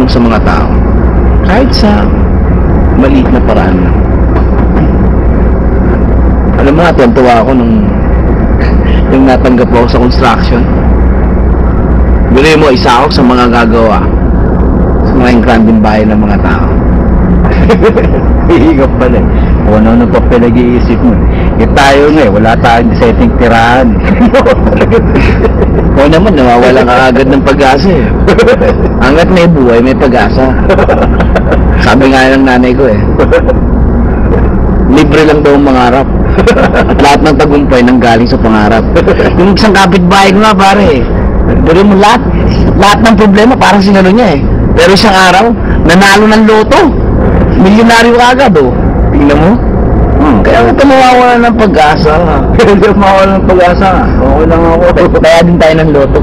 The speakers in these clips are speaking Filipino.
tumulong sa mga tao. Kahit sa maliit na paraan lang. Alam mo, natuwa ako nung natanggap ako sa construction. Guloy mo, isa ako sa mga gagawa sa mga engranding bahay ng mga tao. Hihigap pala eh. Kung ano pa pinag-iisip mo. Eh tayo nga eh, wala tayong setting tirahan. O naman, nawawala ka agad ng pag-asa eh. Hanggat may buhay, may pag-asa. Sabi nga ng nanay ko eh, libre lang daw ang mangarap. Lahat ng tagumpay nang galing sa pangarap. Yung isang kapitbahay ko nga pare, pero mo lahat ng problema parang sinano niya eh. Pero isang araw, nanalo ng loto. Milyonaryo ka agad oh. Tingnan mo. Kaya ito mawawala ng pag-asa. Hindi mawawala ng pag-asa. Okay lang ako. Kaya din tayo ng loto.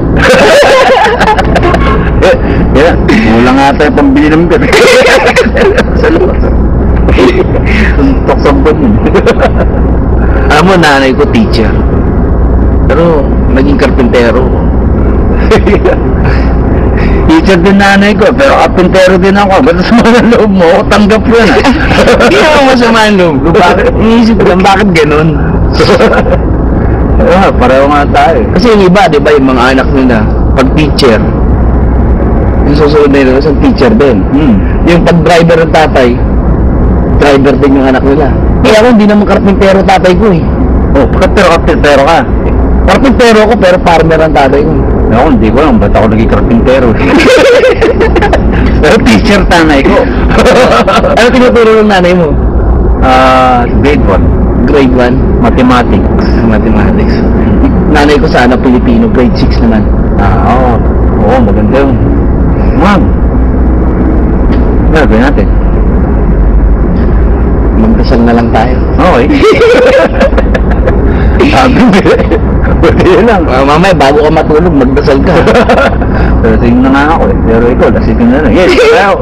Yeah, wala nga tayo pambili ng bed. Sa loto. Tuntok sa bed. Alam mo, nanay ko teacher. Pero naging karpintero. Teacher din nanay ko, pero karpintero din ako. Ba't sa mga loob mo, tanggap yun ah. Hindi naman masama ang loob ko. Iniisip ko lang, bakit ganun? Pareho nga tayo. Kasi yung iba, di ba, yung mga anak nila, pag teacher, yung susunod na yun, isang teacher din. Yung pag driver ng tatay, driver din yung anak nila. Kaya ako, hindi naman karpintero tatay ko eh. Oh, karpintero ka. Karpintero ko, pero farmer ang tatay ko. Ako, hindi ko lang, ba't ako naging karpintero? Pero teacher tanay ko. Ano tinuturo ng nanay mo? Grade 1. Grade 1? Mathematics. Mathematics. Nanay ko sana Pilipino, grade 6 naman. Oo. Oo, maganda yun. Ma'am. Gagawin natin. Magdasal na lang tayo. Okay. Pwede lang. Mamaya, bago ka matulog, magdasal ka. Pero tingin na nga ako eh. Pero ikaw, lasipin na lang. Yes, wow.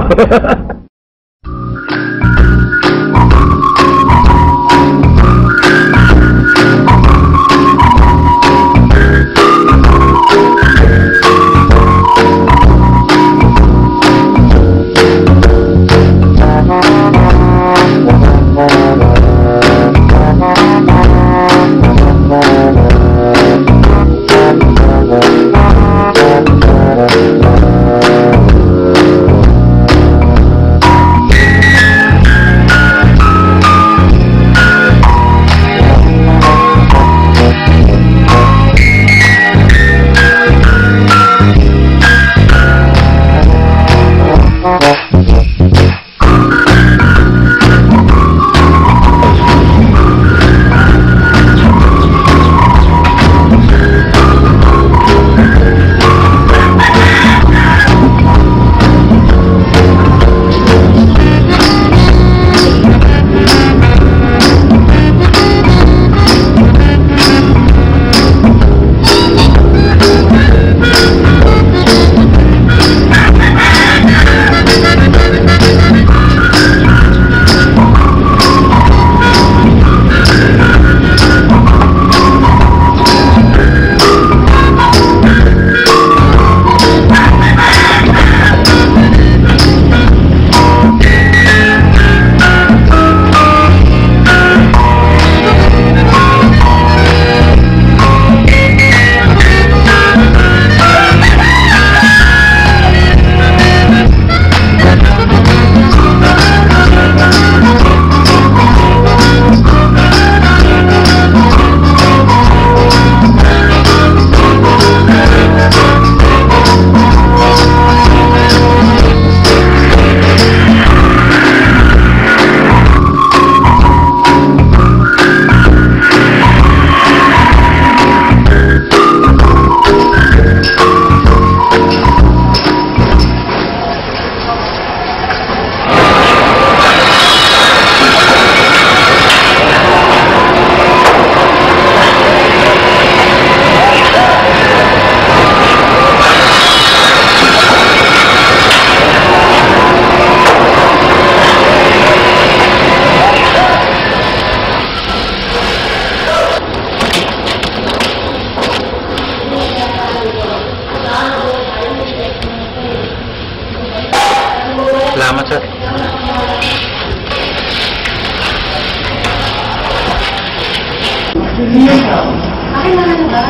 Akin na ano ba?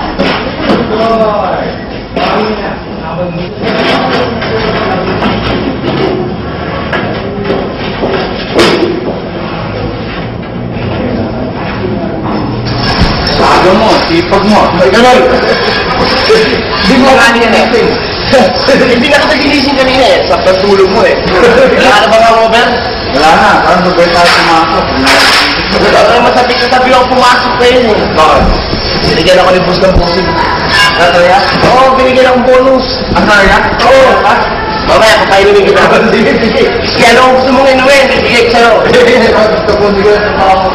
Saga mo, sipag mo. Ay, ganun. Di mo kani yan eh. Hindi na kasi ginising kanina eh. Sa patulog mo eh. Wala ka na ba nga, Robert? Wala na, parang sabay tayo sumakot. Wala ka naman tabi ako pumasok kayo eh. Bakit? Binigyan ako ni Boss ng pusin. Tataya? Oo, binigyan akong bonus. Ang kaya? Oo, ha? Mamaya, papainumin kita. Sige, sige. Kaya ano gusto mong inumin, bibigay ko sa'yo. Gusto ko, hindi ko na ako.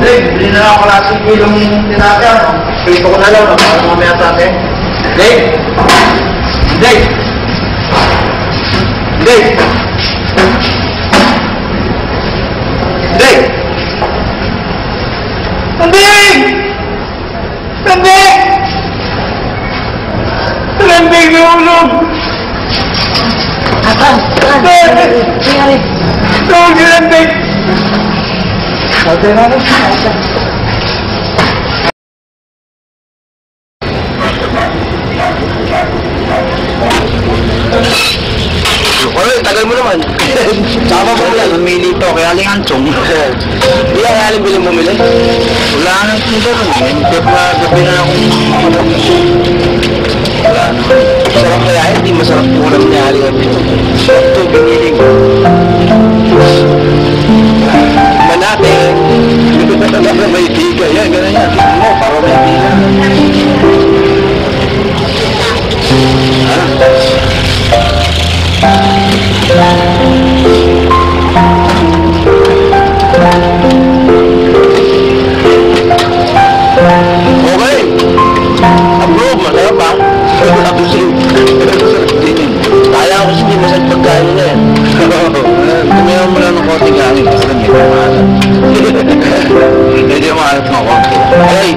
Dave, bili na ako lasing kilong tinapia. Pito ko na lang, para mamaya sa atin. Dave! Dave! Dave! Dave! Nanding! Nanding! Nanding, nahulog! Akan! Nangyari? Nahulog si Nanding! Sabi na lang. Oy, tagal mo naman. Sama mo lang, namili to, kaya aling antsong. Hindi kaya aling bilhin bumili. Wala nang tinda nun. Gabi na akong Wala naman. Masarap kaya, hindi masarap ulam niya aling antsong. Ito, binili ko. Manate. May tiga, yan, gano'n yan. Tignan mo, para may tiga. Okay. Approve, masarap ba? Kaya ako hindi masarap pagkain na yan. Tumayaw mo lang ng konting gamit kasi may pamahalan. Hindi mo alat ng konti. Hey,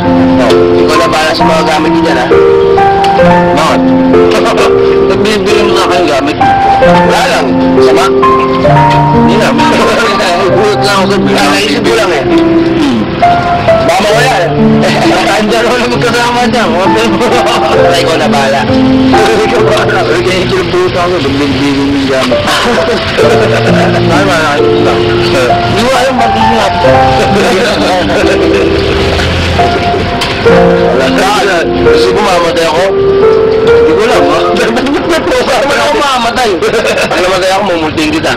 ikaw na bala sa mga gamit niyo dyan, ha? Bakit? Nagbibili mo na kayong gamit. Wala lang. Sama? Hindi na. Gulat lang ako sa bigla. Naisip ko lang eh. Baka mawala eh. Andyan ako na magkasama dyan. Wala ikaw na bala. Ikaw ba? Kaya ikinubuto ako. Nagbibili mo yung gamit. Ay, nakikita. Hindi mo alam mag-ingat. Wala. Gusto ko mamatay ako? Hindi ko lang. Paano ako mamatay? Pag namatay ako, mumulting kita.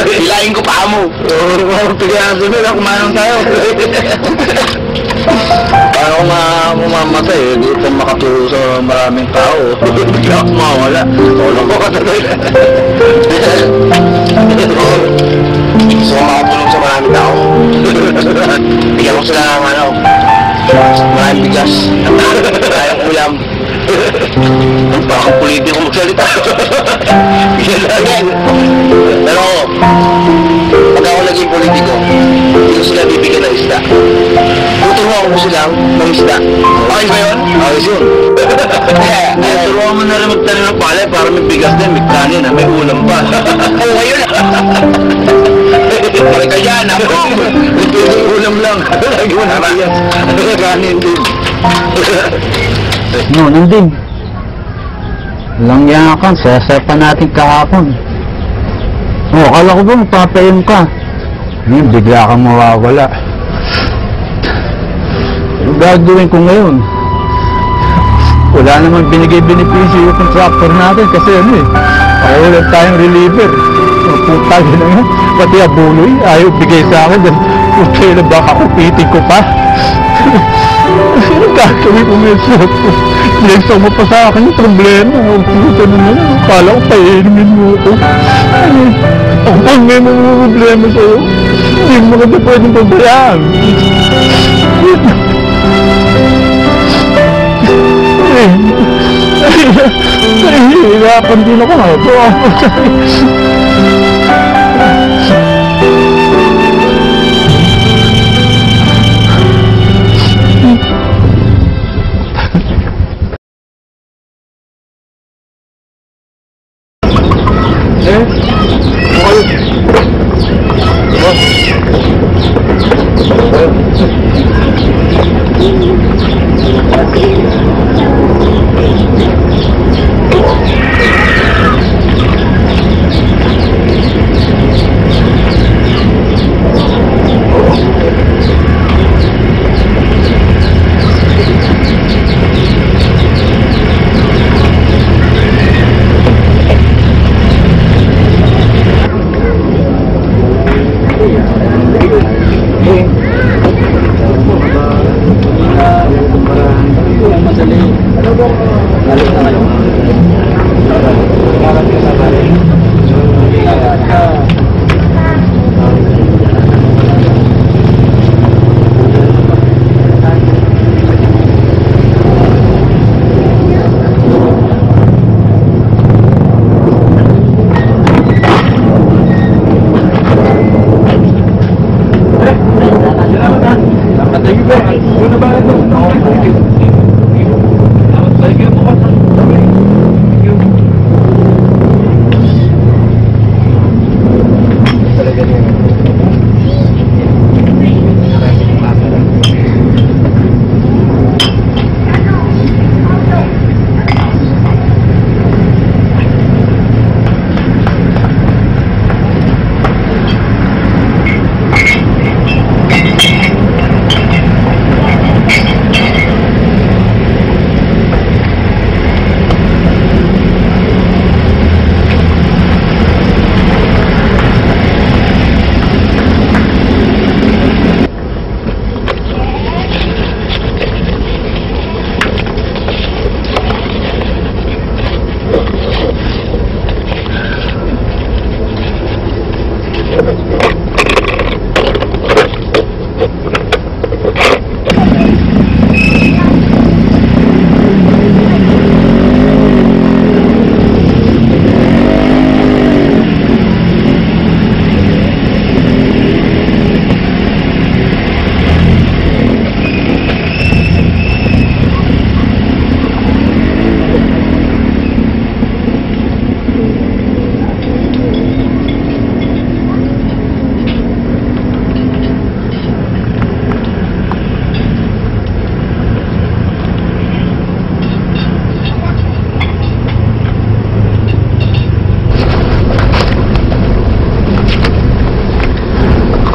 Hilahin ko pa mo. Tigyan sa nila, kumanong tayo. Paano kung mamamatay eh, di ito makaturo sa maraming tao. Bigla ako mawala. Tulong ko katagay. Gusto ko makatulong sa maraming tao. Bigyan ko sila ng ano, maraming bigas. Maraming ulam. Ang pakang politiko magsalita. Yan lang. Pero, pag ako naging politiko, hindi ko sila bibigyan ng isda. Tuturuan ko silang ng isda. Okay ba yun? Ayos yun. Turuan mo na rin magtanim ng palay para may bigas din, may kanin, may ulam pa. Oo, ngayon. Pag kaya na po. Ito yung ulam lang. Lagi mo na bigas. Kanin din. No, nandun. Langyakan, sasapa natin kahapon. Oh, akala ko ba magpapayong ka? Ngayon, bigla kang mawawala. Ano gagawin ko ngayon? Wala naman binigay-benepisyo yung contractor natin kasi ano eh, wala tayong reliever. Puta yun na yan. Pati abuloy, ayaw bigay sa akin. Kung kailan baka kupitin ko pa. Ano gagawin ko ngayon sa ako? Next mo pa sa akin yung problema. Puta na naman. Kala ko painimin mo ako. Ako pa ngayon mo problema sa'yo. Hindi mo kasi pwedeng pabayaan. Nahihirapan din ako nga ito.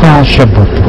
Kasya ba ito?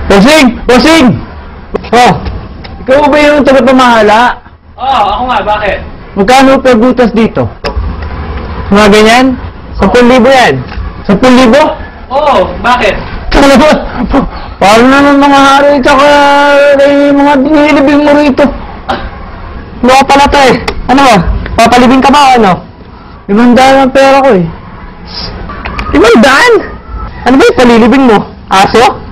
Bossing! Bossing! Oh, ikaw ba yung tagapamahala? Oo, ako nga, bakit? Magkano per butas dito? Mga ganyan? 10,000 yan? 10,000? Oo, bakit? Paano naman mga hari tsaka yung mga dinilibing mo rito? Loko pala to eh. Ano ba? Papalibing ka ba o ano? 500 ang pera ko eh. 500? Ano ba yung palilibing mo? Aso?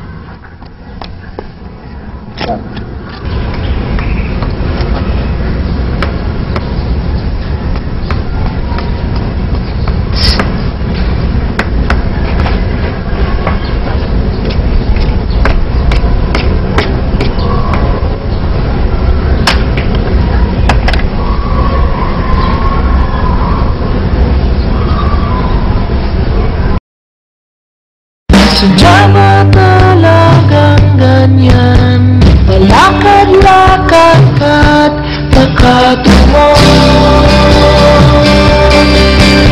Sadya ba talagang ganyan? Palakad-lakad at nakatungo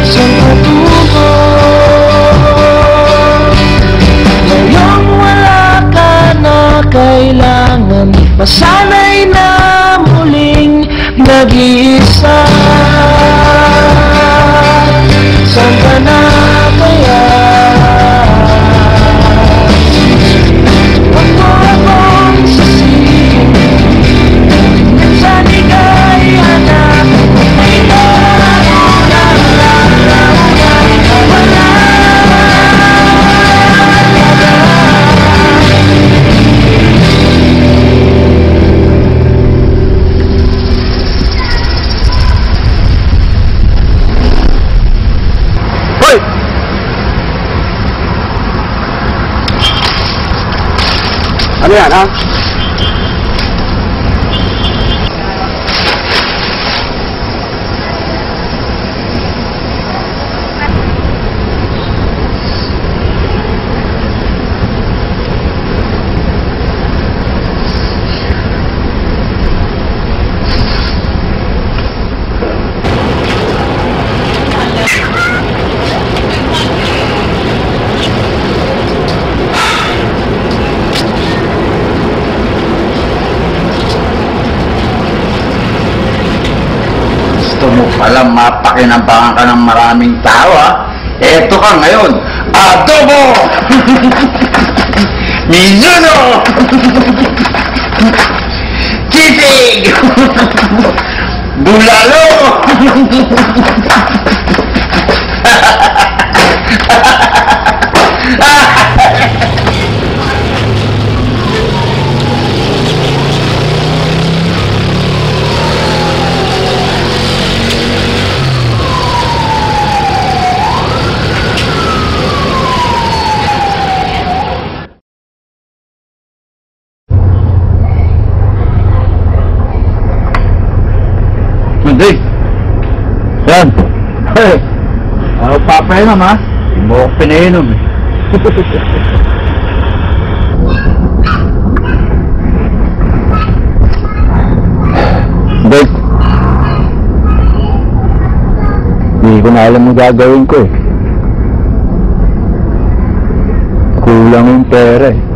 sa patungo. Ngayong wala ka na, kailangan masanay na muling nag-iisa. Saan ka na kaya? Ano yan, ha? Gusto mo pala mapakinambangan ka ng maraming tao, ha? Eto ka ngayon, adobo! Mizuno! Kisig! Bulalo! Hindi. Yan. Hey. Ano papainom ha? Hindi mo ako pinainom eh. Hindi. Hindi ko na alam ang gagawin ko eh. Kulang yung pera eh.